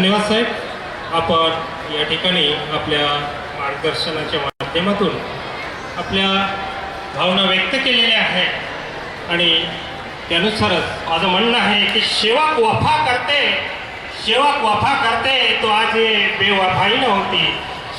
धन्यवाद साहेब. आपण या ठिकाणी आपल्या मार्गदर्शनाच्या माध्यमातून आपल्या भावना व्यक्त केलेल्या आहेत आणि त्यानुसारच माझं म्हणणं आहे की सेवक वफा करते तो आज ये बेवफाई न होती.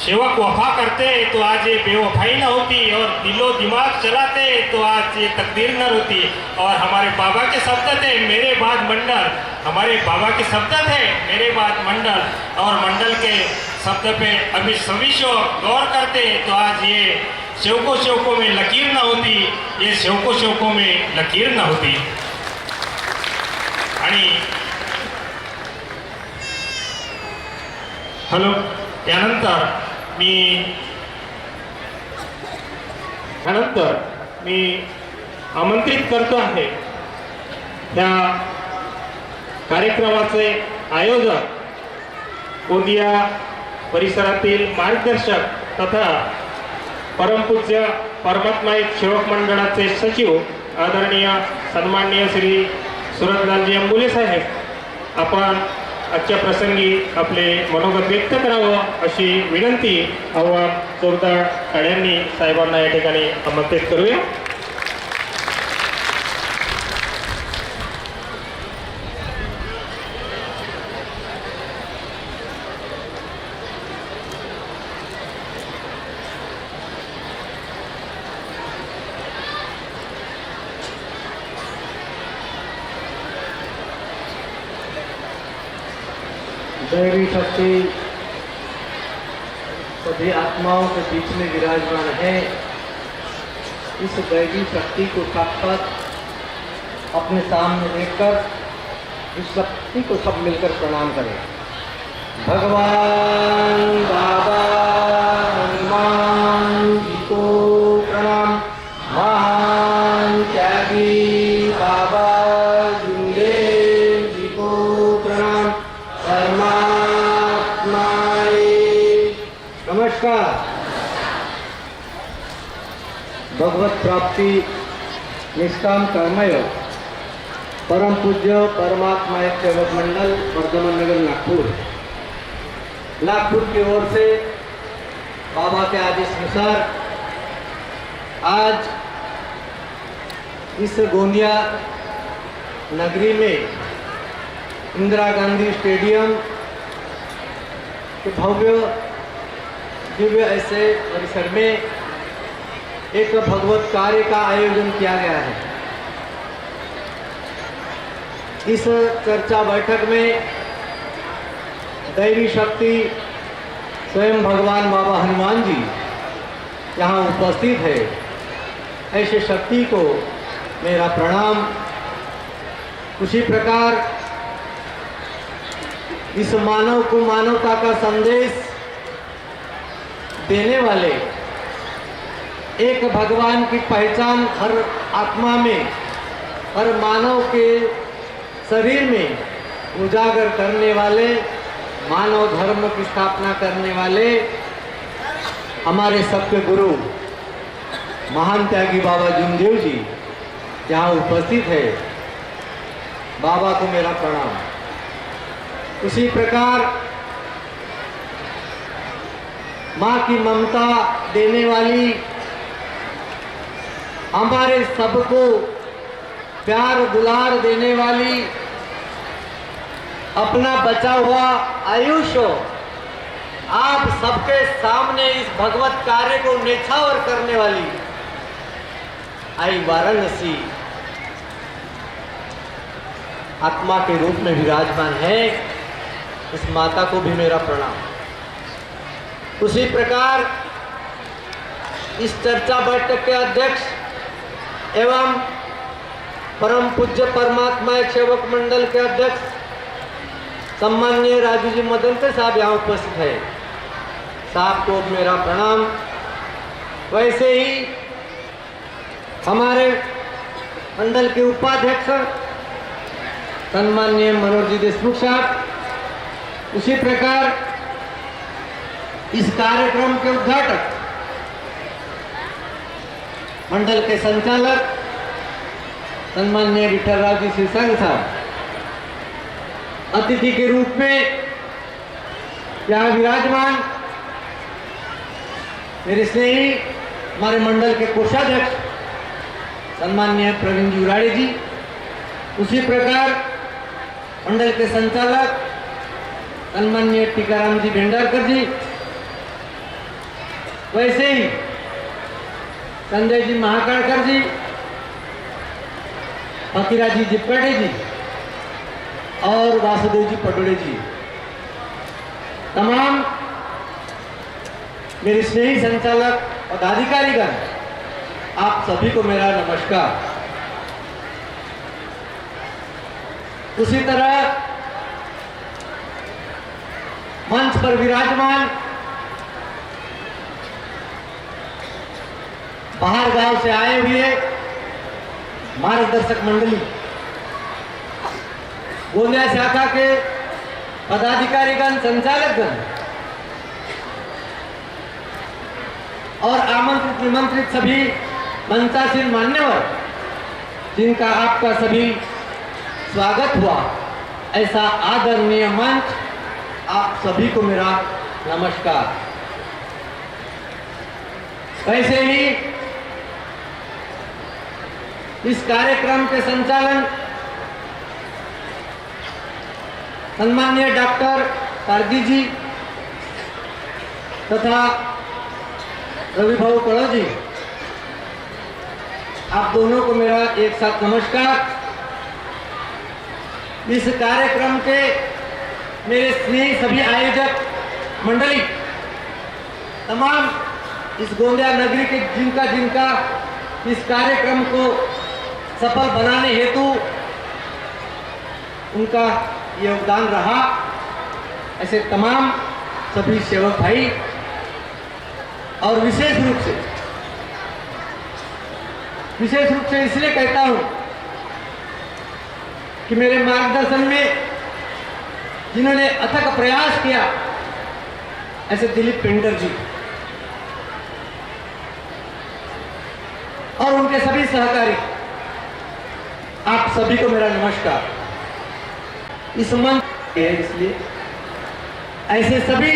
सेवक वफा करते तो आज ये बेवफाई न होती और दिलो दिमाग चलाते तो आज ये तकदीर न होती. और हमारे बाबा के शब्द थे मेरे बाद मंडल, हमारे बाबा के शब्द थे मेरे बाद मंडल, और मंडल के शब्द पे अभी सभी गौर करते तो आज ये सेवकों में लकीर न होती, ये सेवकों में लकीर न होती. आणि हॅलो, त्यानंतर मी आमंत्रित करतो आहे त्या कार्यक्रमाचे आयोजक, गोंदिया परिसरातील मार्गदर्शक तथा परमपूज्य परमात्मा एक सेवक मंडळाचे सचिव आदरणीय सन्माननीय श्री सुरतलालजी अंबुले साहेब, आपण आजच्या प्रसंगी आपले मनोगत व्यक्त करावं अशी विनंती आव्हान जोरदार टाळ्यांनी साहेबांना या ठिकाणी आमंत्रित करूया. दैवी शक्ति सभी आत्माओं के बीच में विराजमान है. इस दैवी शक्ति को साक्षात अपने सामने देखकर इस शक्ति को सब मिलकर प्रणाम करें. भगवान बाबा हनुमान जी को प्रणाम. महान त्यागी बाबा जुंदेव जी को प्रणाम. नमस्कार. भगवत प्राप्ति निष्काम कर्मयोग परम पूज्य परमात्मा एक सेवक मंडल वर्धमान नगर नागपुर की ओर से बाबा के आदेश अनुसार आज इस गोंदिया नगरी में इंदिरा गांधी स्टेडियम के भव्य दिव्य ऐसे परिसर में एक भगवत कार्य का आयोजन किया गया है. इस चर्चा बैठक में दैवी शक्ति स्वयं भगवान बाबा हनुमान जी यहाँ उपस्थित है. ऐसे शक्ति को मेरा प्रणाम. उसी प्रकार इस मानव को मानवता का संदेश देने वाले एक भगवान की पहचान हर आत्मा में, हर मानव के शरीर में उजागर करने वाले, मानव धर्म की स्थापना करने वाले हमारे सबके गुरु महान त्यागी बाबा जुमदेव जी यहाँ उपस्थित है. बाबा को मेरा प्रणाम. उसी प्रकार माँ की ममता देने वाली, हमारे सबको प्यार दुलार देने वाली, अपना बचा हुआ आयुष्य आप सबके सामने इस भगवत कार्य को निछावर करने वाली आई वाराणसी आत्मा के रूप में विराजमान है. इस माता को भी मेरा प्रणाम. उसी प्रकार इस चर्चा बैठक के अध्यक्ष एवं परम पूज्य परमात्मा एक सेवक मंडल के अध्यक्ष सम्माननीय राजू जी मदनते साहब यहाँ उपस्थित है. साहब को मेरा प्रणाम. वैसे ही हमारे मंडल के उपाध्यक्ष सम्माननीय मनोज जी देशमुख साहब, उसी प्रकार इस कार्यक्रम के उद्घाटक मंडल के संचालक सम्माननीय विठलराव जी सिरसांग साहब, अतिथि के रूप में यहाँ विराजमान मेरे स्नेही हमारे मंडल के कोषाध्यक्ष सम्माननीय प्रवीण जी उराड़े जी, उसी प्रकार मंडल के संचालक सम्माननीय टीकाराम जी भेंडारकर जी, वैसे ही संजय जी महाकाड़कर जी, फकीरा जी जिपकाटे जी और वासुदेव जी पटोले जी, तमाम मेरे स्नेही संचालक पदाधिकारीगण, आप सभी को मेरा नमस्कार। उसी तरह मंच पर विराजमान बाहर गांव से आए हुए मार्गदर्शक मंडली, गोंदिया शाखा के पदाधिकारीगण, संचालकगण और आमंत्रित निमंत्रित सभी मंचासीन मान्यवर, जिनका आपका सभी स्वागत हुआ, ऐसा आदरणीय मंच, आप सभी को मेरा नमस्कार। वैसे ही इस कार्यक्रम के संचालन सम्माननीय डॉक्टर कारगी जी तथा रविभाऊ कड़ो जी, आप दोनों को मेरा एक साथ नमस्कार। इस कार्यक्रम के मेरे स्नेही सभी आयोजक मंडली, तमाम इस गोंदिया नगरी के जिनका इस कार्यक्रम को सफल बनाने हेतु उनका योगदान रहा, ऐसे तमाम सभी सेवक भाई, और विशेष रूप से इसलिए कहता हूं कि मेरे मार्गदर्शन में जिन्होंने अथक प्रयास किया, ऐसे दिलीप पेंटर जी और उनके सभी सहकारी, आप सभी को मेरा नमस्कार। इस मंच है, इसलिए ऐसे सभी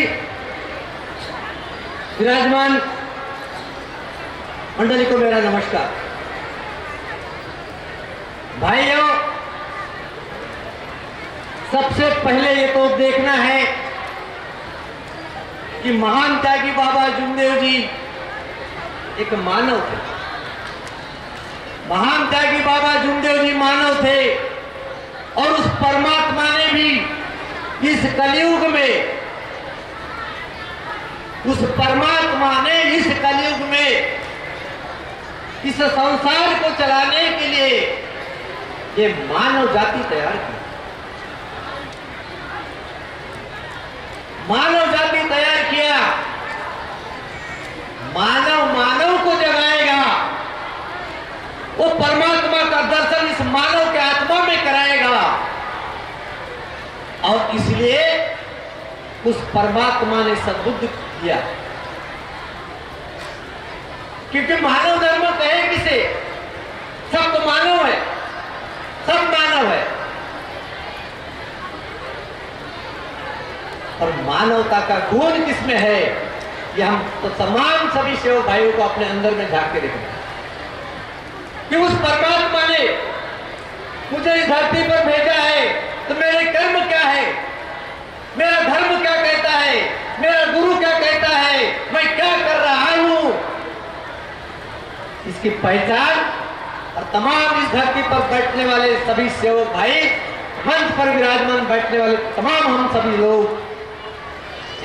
विराजमान मंडली को मेरा नमस्कार। भाइयों, सबसे पहले ये तो देखना है कि महान त्यागी बाबा जुमदेव जी एक मानव थे। महान त्यागी बाबा जुमदेव जी मानव थे और उस परमात्मा ने भी इस कलयुग में, उस परमात्मा ने इस कलयुग में इस संसार को चलाने के लिए ये मानव जाति तैयार की। मानव जाति तैयार किया, मानव को जगाएगा, वो परमात्मा का दर्शन इस मानव के आत्मा में कराएगा। और इसलिए उस परमात्मा ने सद्बुद्धि किया, क्योंकि मानव धर्म कहे किसे? सब तो मानव है, सब मानव है, और मानवता का गुण किसमें है, ये हम तो तमाम सभी सेवक भाइयों को अपने अंदर में झांक के देखें कि उस परमात्मा ने मुझे इस धरती पर भेजा है, तो मेरे कर्म क्या है, मेरा धर्म क्या कहता है, मेरा गुरु क्या कहता है, मैं क्या कर रहा हूं, इसकी पहचान। और तमाम इस धरती पर बैठने वाले सभी सेवक भाई, मंच पर विराजमान बैठने वाले तमाम हम सभी लोग,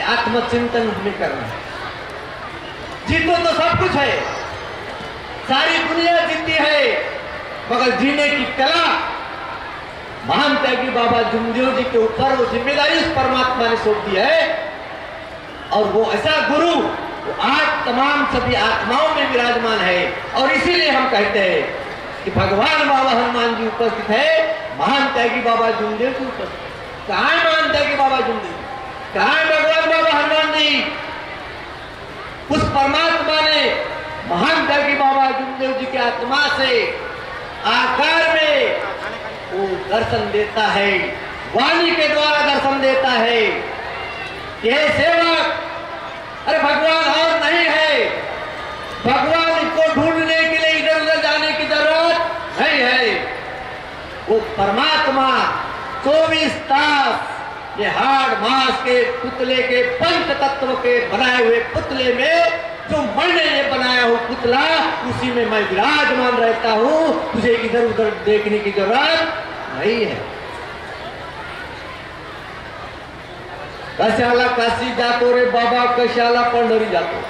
आत्मचिंतन हमें करना है। जीतो तो सब कुछ है, सारी दुनिया जीती है, मगर जीने की कला महान त्यागी बाबा जुमदेव जी के ऊपर वो जिम्मेदारी उस परमात्मा ने सौंप दी है। और वो ऐसा गुरु वो आज तमाम सभी आत्माओं में विराजमान है। और इसीलिए हम कहते हैं कि भगवान बाबा हनुमान जी उपस्थित है, महान त्यागी बाबा जुमदेव जी उपस्थित। कहाँ है महान त्यागी बाबा जुमदेव? कहाँ है भगवान बाबा हनुमान जी? उस परमात्मा ने महान त्यागी बाबा जुमदेव जी की आत्मा से आकार में वो दर्शन देता है, वाणी के द्वारा दर्शन देता है। ये सेवक, अरे भगवान और नहीं है, भगवान को ढूंढने के लिए इधर उधर जाने की जरूरत नहीं है। वो परमात्मा 24 तास ये हाड़ मांस के पुतले के पंच तत्व के बनाए हुए पुतले में, जो मैंने ये बनाया हूं पुतला, उसी में मैं विराजमान रहता हूं। तुझे इधर उधर देखने की जरूरत नहीं है। कशाला काशी जातो रे बाबा, कशाला पंढरी जातो।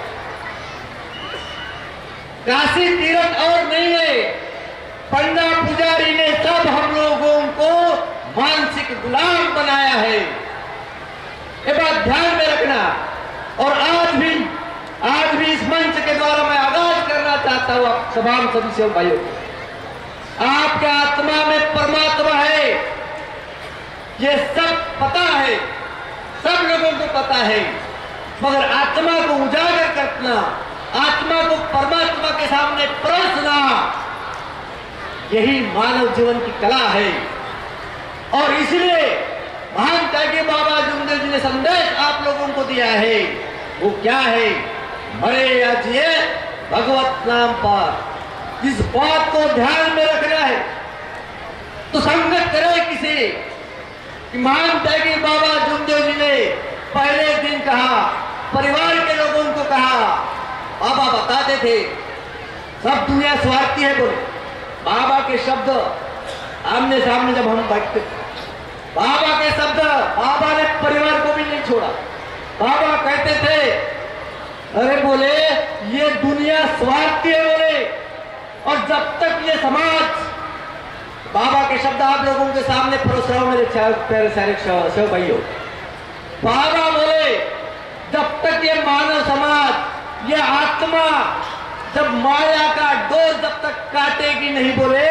काशी तीर्थ और नहीं है। पंडा पुजारी ने सब हम लोगों को मानसिक गुलाम बनाया है। ये बात ध्यान में रखना। और आज भी इस मंच के द्वारा मैं आगाज करना चाहता हूं आप तमाम सभी सेवक भाइयों को, आपके आत्मा में परमात्मा है, ये सब पता है, सब लोगों को पता है। मगर आत्मा को उजागर करना, आत्मा को परमात्मा के सामने परोसना, यही मानव जीवन की कला है। और इसलिए महान त्यागी बाबा जुमदेव जी ने संदेश आप लोगों को दिया है। वो क्या है? मरे या जिए भगवत नाम पर। इस बात को ध्यान में रखना है। तो संगत करे किसी कि महान त्यागी बाबा जुमदेव जी ने पहले दिन कहा, परिवार के लोगों को कहा, बाबा बताते थे सब दुनिया स्वार्थी है बोले। बाबा के शब्द आमने सामने जब हम बैठते, बाबा के शब्द, बाबा ने परिवार को भी नहीं छोड़ा। बाबा कहते थे, अरे बोले ये दुनिया स्वार्थी है बोले, और जब तक ये समाज, बाबा के शब्द आप लोगों के सामने परोस रहा हूं मेरे प्यारे सारे सेव भाइयों। बाबा बोले जब तक ये मानव समाज, ये आत्मा जब माया का डोर जब तक काटेगी नहीं बोले,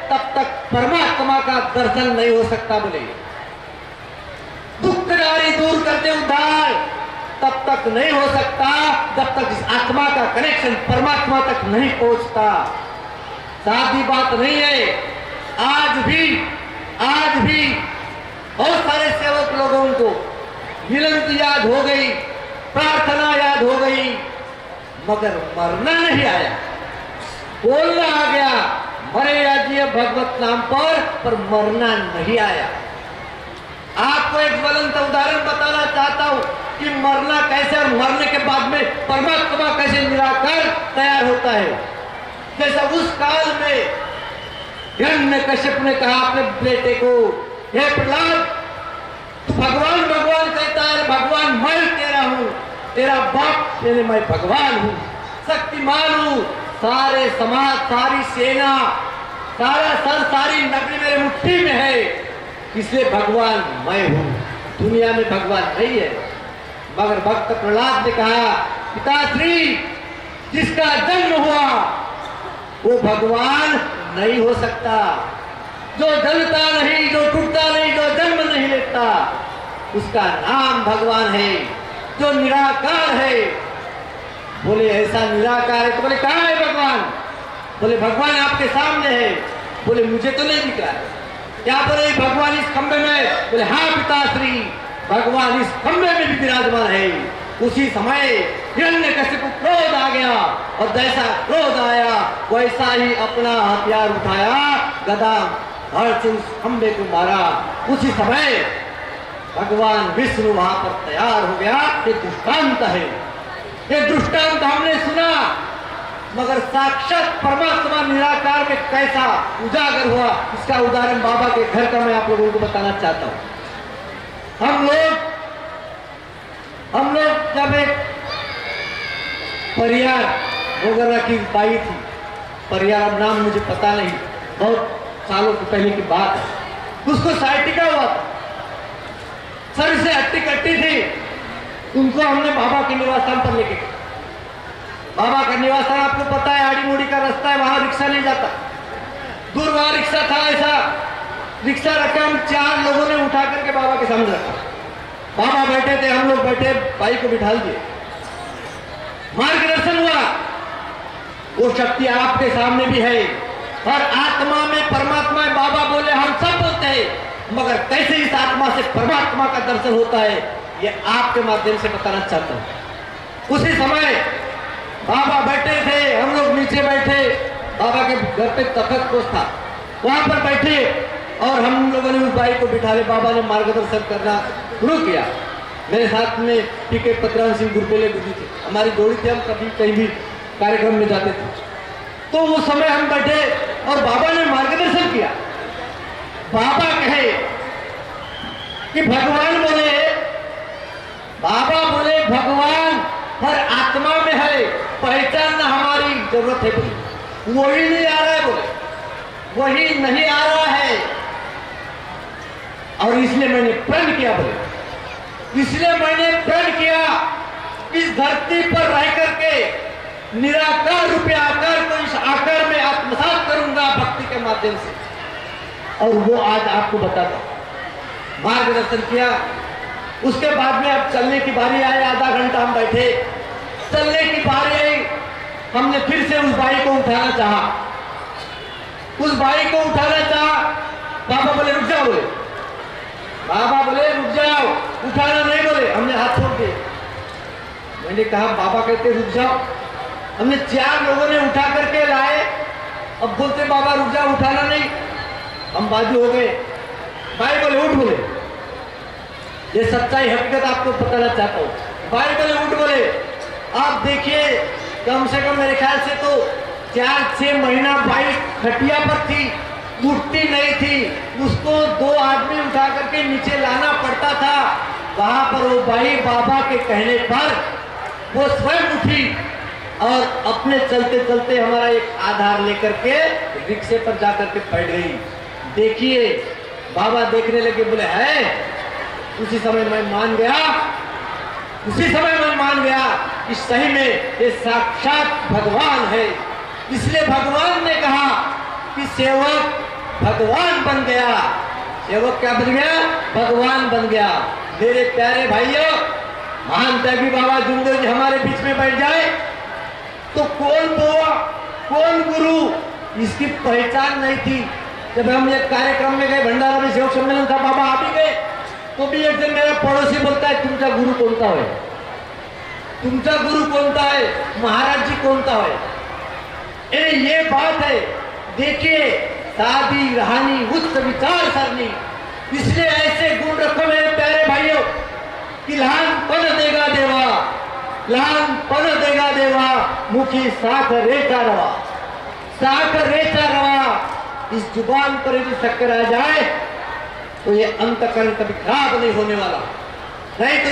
तब तक परमात्मा का दर्शन नहीं हो सकता बोले। दुखदारी दूर करते उद्धार तब तक नहीं हो सकता जब तक इस आत्मा का कनेक्शन परमात्मा तक नहीं पहुंचता। सादी बात नहीं है। आज भी बहुत सारे सेवक लोगों को विनती याद हो गई, प्रार्थना याद हो गई, मगर मरना नहीं आया। बोलना आ गया, मरे या जिए भगवत नाम पर मरना नहीं आया। आपको एक ज्वलंत उदाहरण बताना चाहता हूं कि मरना कैसे और मरने के बाद में परमात्मा कैसे निराकार तैयार होता है। जैसा उस काल में हिरण्यकश्यप ने कहा अपने बेटे को, हे प्रहलाद तू भगवान भगवान कहता है, भगवान मैं तेरा हूं, तेरा बाप यानी मैं भगवान हूं, शक्तिमान हूं, सारे समाज, सारी सेना, सारा सर, सारी नगरी मेरे मुट्ठी में है, इसलिए भगवान मैं हूं, दुनिया में भगवान नहीं है। मगर भक्त प्रहलाद ने कहा, पिताश्री जिसका जन्म हुआ वो भगवान नहीं हो सकता। जो जलता नहीं, जो टूटता नहीं, जो जन्म नहीं लेता, उसका नाम भगवान है, जो निराकार है। बोले ऐसा निराकार है तो बोले कहाँ है भगवान? बोले भगवान आपके सामने है। बोले मुझे तो नहीं दिख रहा। क्या बोले भगवान इस खंबे में? बोले हाँ पिताश्री भगवान इस खंबे में भी विराजमान है। उसी समय हिरण्यकश्यप को क्रोध आ गया और जैसा क्रोध आया वैसा ही अपना हथियार उठाया, गदा धड़ से उस खंबे को मारा। उसी समय भगवान विष्णु वहां पर तैयार हो गया। ये दृष्टांत है, ये दृष्टांत हमने सुना, मगर साक्षात परमात्मा निराकार में कैसा उजागर हुआ इसका उदाहरण बाबा के घर का मैं आप लोगों को बताना चाहता हूं। हम लोग जब एक परियार वगैरह की बाई थी, परियार अब नाम मुझे पता नहीं, बहुत सालों के पहले की बात है, उसको साइटिका हुआ था, सर से हट्टी कट्टी थी। उनको हमने बाबा के निवास स्थान पर लेके, बाबा का निवास स्थान आपको पता है आड़ी मोड़ी का रास्ता है, वहां रिक्शा नहीं जाता, दूर वहां रिक्शा था। ऐसा रिक्शा रखा, हम 4 लोगों ने उठा करके बाबा के सामने रखा। बाबा बैठे थे, हम लोग बैठे, भाई को बिठा दिए, मार्गदर्शन हुआ। वो शक्ति आपके सामने भी है, और आत्मा में परमात्मा बाबा बोले हम सब बोलते हैं, मगर कैसे इस आत्मा से परमात्मा का दर्शन होता है ये आपके माध्यम से बताना चाहता हूँ। उसी समय बाबा बैठे थे, हम लोग नीचे बैठे, बाबा के घर पे तखत पोष था, वहां पर बैठे और हम लोगों ने उस भाई को बिठा ले। बाबा ने मार्गदर्शन करना शुरू किया। मेरे साथ में पीके पतरान सिंह गुरपेले गुरु थे, हमारी जोड़ी थी, हम कभी कहीं भी कार्यक्रम में जाते थे। तो उस समय हम बैठे और बाबा ने मार्गदर्शन किया। बाबा कहे कि भगवान बोले, बाबा बोले भगवान हर आत्मा में है, पहचानना हमारी जरूरत है बोले। वही नहीं आ रहा है बोले, वही नहीं आ रहा है, और इसलिए मैंने प्रण किया बोले, इसलिए मैंने प्रण किया इस धरती पर रह करके निराकार रूपे आकार को इस आकार में आत्मसात करूंगा भक्ति के माध्यम से, और वो आज आपको बताता हूं। मार्गदर्शन किया। उसके बाद में अब चलने की बारी आई, आधा घंटा हम बैठे, चलने की बारी आई, हमने फिर से उस भाई को उठाना चाहा, उस भाई को उठाना चाहा। बाबा बोले रुक जाओ, बोले बाबा बोले रुक जाओ, उठाना नहीं बोले। हमने हाथ छोड़ दिए। मैंने कहा बाबा कहते रुक जाओ, हमने 4 लोगों ने उठा करके लाए, अब बोलते बाबा रुक जाओ, उठाना नहीं। हम बाजू हो गए। भाई बोले उठ, बोले ये सच्चाई हकीकत आपको बताना चाहता हूँ। भाई बोले उठ, बोले आप देखिए कम से कम मेरे ख्याल से तो 4-6 महीना भाई खटिया पर थी, उठती नहीं थी, उसको 2 आदमी उठा करके नीचे लाना पड़ता था। वहां पर वो भाई बाबा के कहने पर वो स्वयं उठी और अपने चलते चलते हमारा एक आधार लेकर के रिक्शे पर जाकर के बैठ गई। देखिए बाबा देखने लगे, बोले है। उसी समय मैं मान गया, उसी समय मैं मान गया कि सही में ये साक्षात भगवान है। इसलिए भगवान ने कहा कि सेवक भगवान बन गया। सेवक क्या बन गया? भगवान बन गया। मेरे प्यारे भाइयों, महान त्यागी बाबा जुमदेव जी हमारे बीच में बैठ जाए तो कौन बोआ, कौन गुरु, इसकी पहचान नहीं थी। जब हम एक कार्यक्रम में गए, भंडारा में सेवक सम्मेलन था, बाबा आ भी गए, तो भी एक दिन मेरा पड़ोसी बोलता है तुमचा गुरु कौनता है, तुमचा गुरु कौनता है, महाराज जी कौनता है। अरे ये बात है। देखिए सादी रहानी उच्च विचार सरनी, इसलिए ऐसे गुण रखो मेरे प्यारे भाइयों कि लहानपण देगा देवा, लहानपण देगा देवा, मुखी साख रेचा रवा, साख रेचा रवा। इस जुबान पर यदि शक्कर आ जाए तो ये अंतकरण कभी खराब नहीं होने वाला। नहीं तो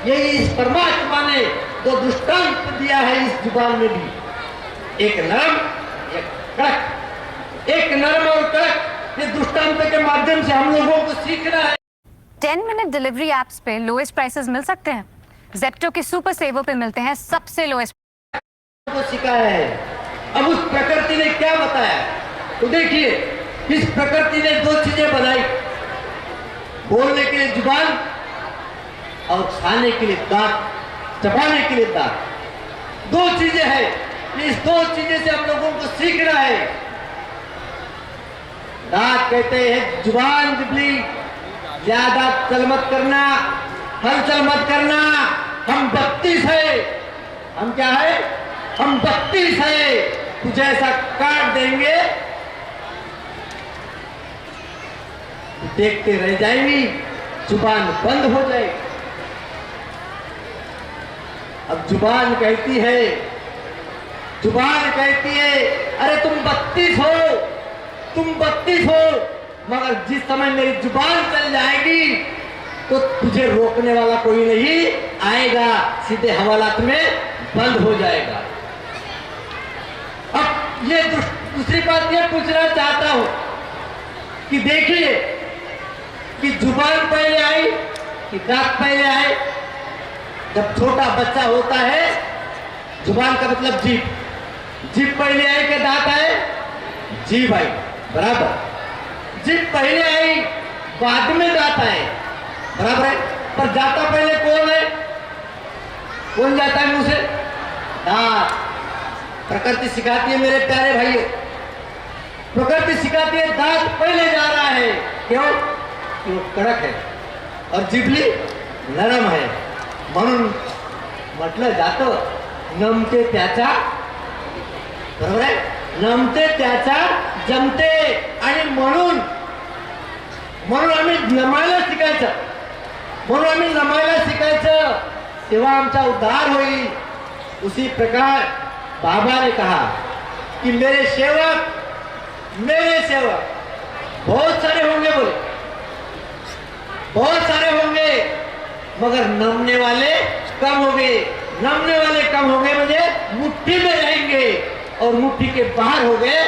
यही इस परमात्मा ने जो दृष्टांत दिया है इस जुबान में भी, एक नरम एक कड़क, एक नरम और कड़क, ये दृष्टांत के माध्यम से हम लोगों को सीखना है। 10 मिनट डिलीवरी एप्स पे लोएस्ट प्राइसेस मिल सकते हैं। जेप्टो के सुपर सेवर पे मिलते हैं सबसे लोएस्ट। को सिखाया है। अब उस प्रकृति ने क्या बताया, तो देखिए इस प्रकृति ने 2 चीजें बनाई, बोलने के लिए जुबान और खाने के लिए दांत, चबाने के लिए दांत। 2 चीजें हैं। इस 2 चीजें से हम लोगों को सीखना है। दांत कहते हैं जुबान जिबली, ज्यादा चल मत करना, हलचल मत करना। हम 32 है, हम क्या है, हम 32 है। तुझे ऐसा काट देंगे देखते रह जाएंगी, जुबान बंद हो जाएगी। अब जुबान कहती है, जुबान कहती है अरे तुम 32 हो, तुम 32 हो, मगर जिस समय मेरी जुबान चल जाएगी तो तुझे रोकने वाला कोई नहीं आएगा, सीधे हवालात में बंद हो जाएगा। अब ये दूसरी बात ये पूछना चाहता हूं कि देखिए कि जुबान पहले आई कि दांत पहले आए। जब छोटा बच्चा होता है, जुबान का मतलब जीभ, जीभ पहले आई कि दांत आए, जीभ आई, बराबर। जीभ पहले आई, बाद में दांत आए, बराबर है। पर जाता पहले कौन है, कौन जाता है मुंह से? दांत। प्रकृति सिखाती है मेरे प्यारे भाइयों, प्रकृति सिखाती है दांत पहले जा रहा है। क्यों? कि वो कड़क है, और जिभली नरम आहे. म्हणून म्हटलं जातं नमते त्याचा, बरोबर आहे, नमते त्याचा जमते. आणि म्हणून आम्ही नमायला शिकायचं, तेव्हा आमचा उद्धार होईल. उसी प्रकार बाबा ने कहा कि मेरे सेवक बहुत सारे होंगे, बोले बहुत सारे होंगे, मगर नमने वाले कम होंगे म्हणजे मुट्ठी में रहेंगे, और मुट्ठी के बाहर हो गए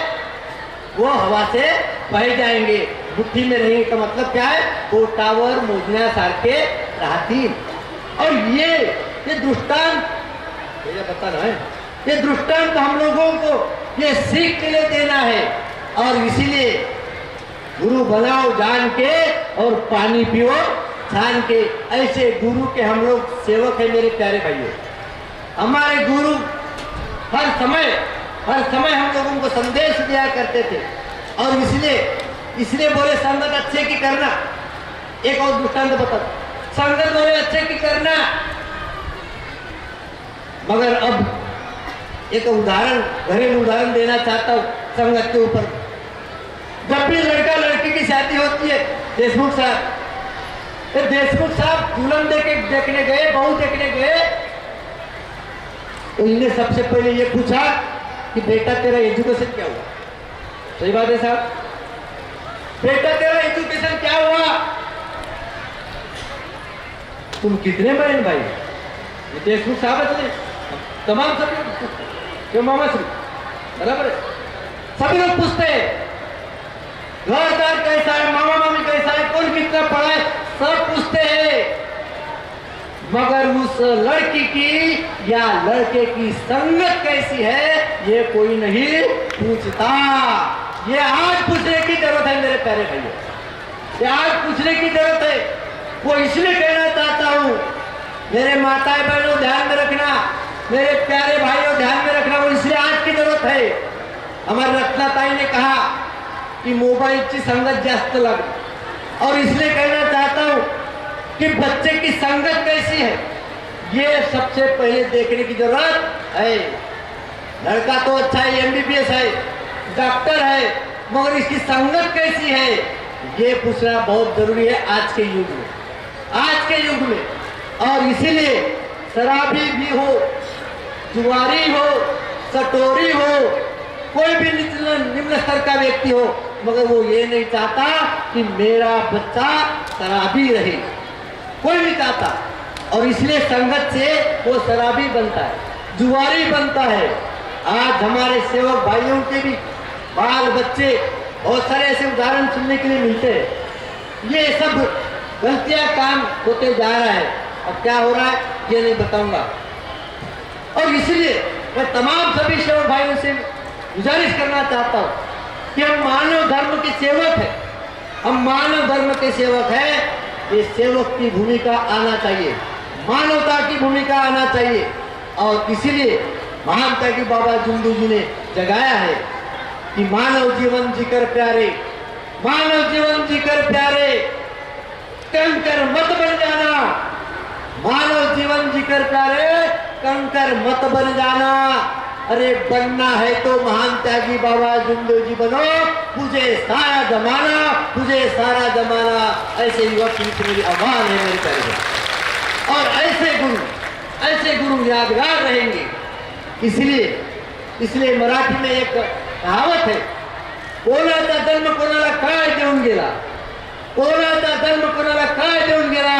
वो हवा से बह जाएंगे. मुट्ठी में रहेंगे का मतलब क्या है, बोटावर मोजण्यासारखे राहतील. और ये दृष्टांत बताना है, ये दृष्टांत हम लोगों को ये सीख के लिए देना है. और इसीलिए गुरु बनाओ जान के और पानी पियो छान के. ऐसे गुरु के हम लोग सेवक है मेरे प्यारे भाइयों. हमारे गुरु हर समय हम लोगों को संदेश दिया करते थे. और इसलिए बोले संगत अच्छे की करना. एक और दृष्टांत बता, संगत बोले अच्छे की करना. मगर अब एक घरेलू उदाहरण देना चाहता हूँ संगत के ऊपर. जब भी लड़का लड़की की शादी होती है, देशमुख साहब दुल्हन देखने गए, बहू देखने गए, तो इन्हें सबसे पहले ये पूछा कि बेटा तेरा एजुकेशन क्या हुआ. सही बात है साहब, बेटा तेरा एजुकेशन क्या हुआ, तुम कितने बहन भाई. ये देशमुख साहब है, तमाम सभी मामा श्री बराबर है, सभी लोग पूछते हैं घरदार कैसा है, मामा मामी कैसा है, कौन कितना पढ़ा है, सब पूछते हैं. मगर उस लड़की की या लड़के की संगत कैसी है ये कोई नहीं पूछता. ये आज पूछने की जरूरत है मेरे प्यारे भाइयों, ये आज पूछने की जरूरत है. वो इसलिए कहना चाहता हूँ, मेरे माताएं बहनों ध्यान में रखना, मेरे प्यारे भाइयों ध्यान में रखना, वो इसलिए आज की जरूरत है. हमारे रत्नाताई ने कहा कि मोबाइल की संगत जास्त लग, और इसलिए कहना चाहता हूँ कि बच्चे की संगत कैसी है ये सबसे पहले देखने की जरूरत है. लड़का तो अच्छा है, MBBS है, डॉक्टर है, मगर इसकी संगत कैसी है ये पूछना बहुत जरूरी है आज के युग में. और इसीलिए शराबी भी हो, जुआरी हो, सटोरी हो, कोई भी निम्न स्तर का व्यक्ति हो, मगर वो ये नहीं चाहता कि मेरा बच्चा शराबी रहे, कोई नहीं चाहता. और इसलिए संगत से वो शराबी बनता है, जुआरी बनता है. आज हमारे सेवक भाइयों के भी बाल बच्चे बहुत सारे ऐसे उदाहरण सुनने के लिए मिलते हैं. ये सब गलतियां काम होते जा रहा है. अब क्या हो रहा है ये नहीं बताऊंगा. और इसलिए मैं तमाम सभी सेवक भाइयों से गुजारिश करना चाहता हूँ कि हम मानव धर्म के सेवक हैं, हम मानव धर्म के सेवक हैं. ये सेवक की भूमिका आना चाहिए, मानवता की भूमिका आना चाहिए. और इसीलिए महान त्यागी बाबा जुंदू जी ने जगाया है कि मानव जीवन जीकर प्यारे, मानव जीवन जीकर प्यारे, कंकर मत बन जाना. मानव जीवन जीकर प्यारे, कंकर मत बन जाना. अरे बनना है तो महान त्यागी बाबा जुंदू जी बनो, तुझे सारा जमाना. ऐसे युवक की मेरी आह्वान है मेरे प्यारे. और ऐसे गुरु यादगार रहेंगे. इसलिए मराठी में एक कहावत है, कोणाचा जन्म कोणाला काय देऊन गेला, कोणाचा जन्म कोणाला काय देऊन गेला.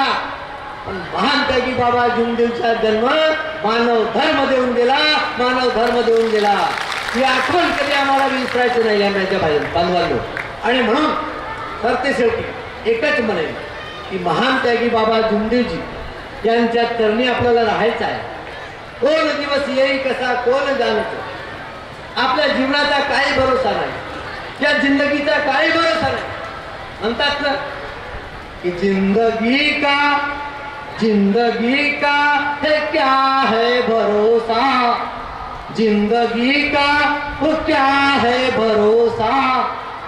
महान त्यागी बाबा जुंदूचा जन्म मानव धर्म देऊन गेला. ही आठवण कधी आम्हाला विसरायचं नाही माझ्या बांधवांनो. आणि म्हणून सरते शेवटी एकच म्हणेल की महान त्यागी बाबा जुंदूजी यांच्या चरणी आपल्याला राहायचं आहे. कोण दिवस येईल कसा कोण जाणतो. आपल्या जीवनाचा काही भरोसा नाही, या जिंदगीचा काही भरोसा नाही. म्हणतात ना की जिंदगी का है क्या है भरोसा, जिंदगी का वो क्या है भरोसा,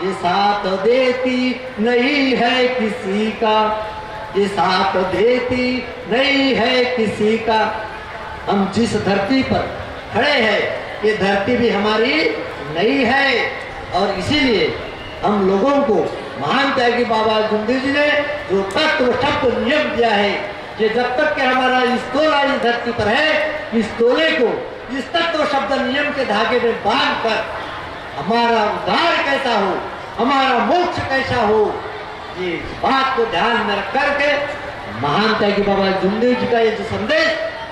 ये साथ देती नहीं है किसी का, ये साथ देती नहीं है किसी का। हम जिस धरती पर खड़े हैं ये धरती भी हमारी नहीं है, और इसीलिए हम लोगों को महान त्यागी बाबा जुमदेव जी ने जो तत्व शब्द नियम दिया है कि जब तक कि हमारा इस तोला इस धरती पर है, इस तोले को इस तत्व शब्द नियम के धागे में बांध कर हमारा उद्धार कैसा हो, हमारा मोक्ष कैसा हो, ये इस बात को ध्यान में रख करके महान त्यागी बाबा जुमदेव जी का ये जो संदेश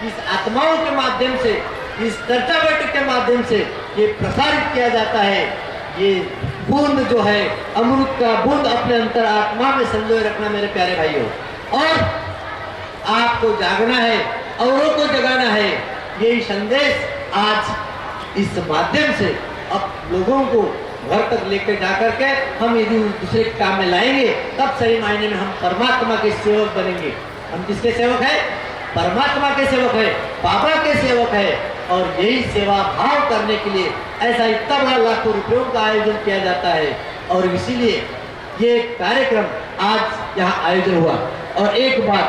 इस आत्माओं के माध्यम से, इस चर्चा बैठक के माध्यम से ये प्रसारित किया जाता है। ये बूंद जो है अमृत का बूंद अपने अंतर आत्मा में संजोए रखना मेरे प्यारे भाइयों, और आपको जागना है, औरों को जगाना है। यही संदेश आज इस माध्यम से अब लोगों को घर तक लेकर जा करके हम यदि दूसरे काम में लाएंगे, तब सही मायने में हम परमात्मा के सेवक बनेंगे। हम किसके सेवक है? परमात्मा के सेवक है, बाबा के सेवक है। और यही सेवा भाव करने के लिए ऐसा इतना बड़ा लाखों रुपयों का आयोजन किया जाता है, और इसीलिए ये कार्यक्रम आज यहाँ आयोजन हुआ। और एक बात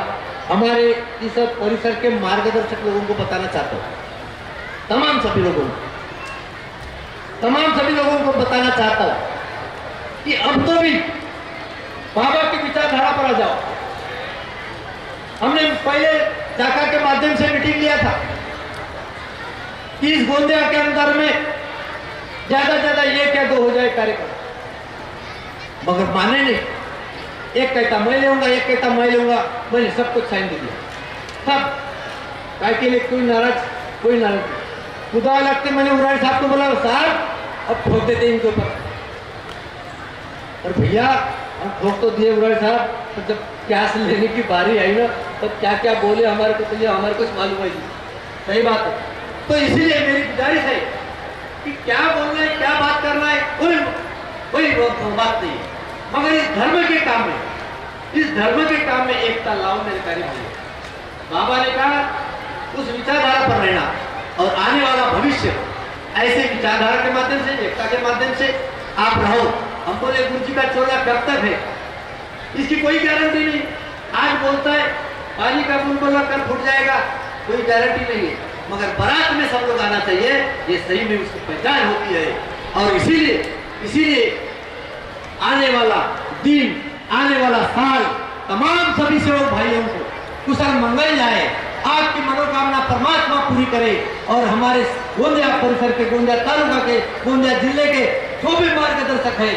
हमारे इस परिसर के मार्गदर्शक लोगों को बताना चाहता हूँ, तमाम सभी लोगों को बताना चाहता हूँ कि अब तो भी बाबा की विचारधारा पर आ जाओ। हमने पहले शाखा के माध्यम से मीटिंग लिया था कि इस गोंदिया के अंदर में ज्यादा एक या दो हो जाए कार्यक्रम, मगर माने नहीं। एक कहता मैं लूंगा, एक कहता मैं लूंगा, मैंने सब कुछ साइन दे दिया। सब काय के लिए कोई नाराज खुदा लगते। मैंने उराई साहब को बोला साहब अब ठोक देते इनके ऊपर, और भैया हम ठोक तो दिए उराई साहब, तो जब कैश लेने की बारी आई ना तब क्या क्या बोले हमारे को, तो हमारे कुछ मालूम है। सही बात है। तो इसीलिए मेरी गुजारिश है कि क्या बोलना है, क्या बात करना है, कोई बात नहीं, मगर इस धर्म के काम में एकता लाओ मेरे प्यारे भाई। बाबा ने कहा उस विचारधारा पर रहना, और आने वाला भविष्य ऐसे विचारधारा के माध्यम से, एकता के माध्यम से आप रहो। हम बोले गुरु जी का चोला कब तक है, इसकी कोई गारंटी नहीं। आज बोलता है पानी का बूंद बोला कल फूट जाएगा, कोई गारंटी नहीं है, मगर बारात में सब लोग आना चाहिए, ये सही में उसकी पहचान होती है। और इसीलिए आने वाला दिन, आने वाला साल तमाम सभी सेवक भाइयों को कुशल मंगल जाए, आपकी मनोकामना परमात्मा पूरी करे, और हमारे गोंदिया परिसर के, गोंदिया तालुका के, गोंदिया जिले के जो भी मार्गदर्शक है,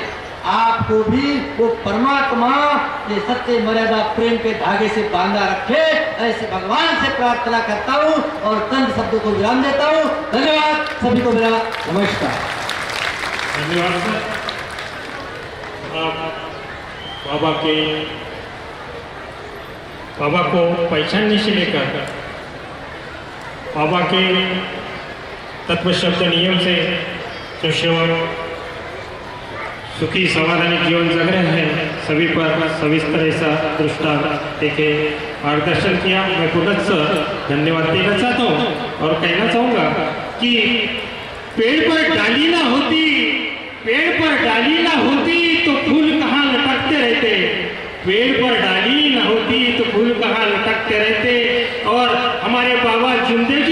आपको भी वो परमात्मा ये सत्य मर्यादा प्रेम के धागे से बांधा रखे, ऐसे भगवान से प्रार्थना करता हूँ और चंद शब्दों को विराम देता हूँ। धन्यवाद सभी को, मेरा नमस्कार। धन्यवाद सर। आप बाबा को पहचानने से लेकर बाबा के तत्व शब्द नियम से जो सेवक सुखी समाधानी जीवन जग रहे हैं, सभी पर सविस्तर ऐसा दृष्टांत देखे मार्गदर्शन किया। मैं पुनः धन्यवाद देना चाहता हूँ और कहना चाहूँगा कि पेड़ पर डाली ना होती तो फूल कहाँ लटकते रहते, पेड़ पर डाली ना होती तो फूल कहाँ लटकते रहते। और हमारे बाबा जुमदेव